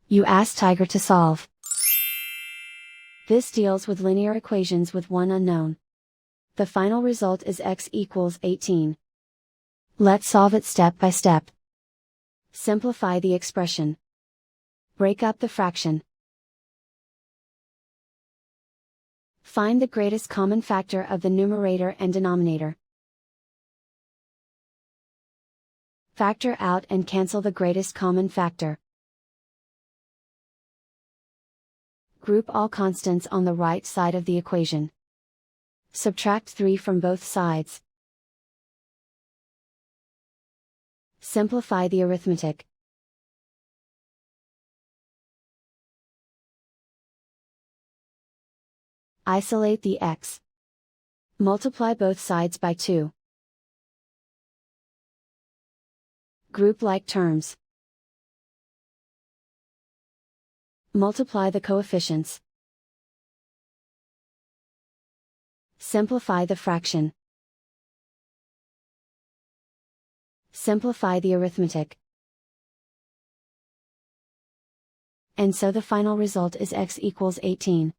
You ask Tiger to solve. This deals with linear equations with one unknown. The final result is x equals 18. Let's solve it step by step. Simplify the expression. Break up the fraction. Find the greatest common factor of the numerator and denominator. Factor out and cancel the greatest common factor. Group all constants on the right side of the equation. Subtract 3 from both sides. Simplify the arithmetic. Isolate the x. Multiply both sides by 2. Group like terms. Multiply the coefficients. Simplify the fraction. Simplify the arithmetic. And so the final result is x equals 18.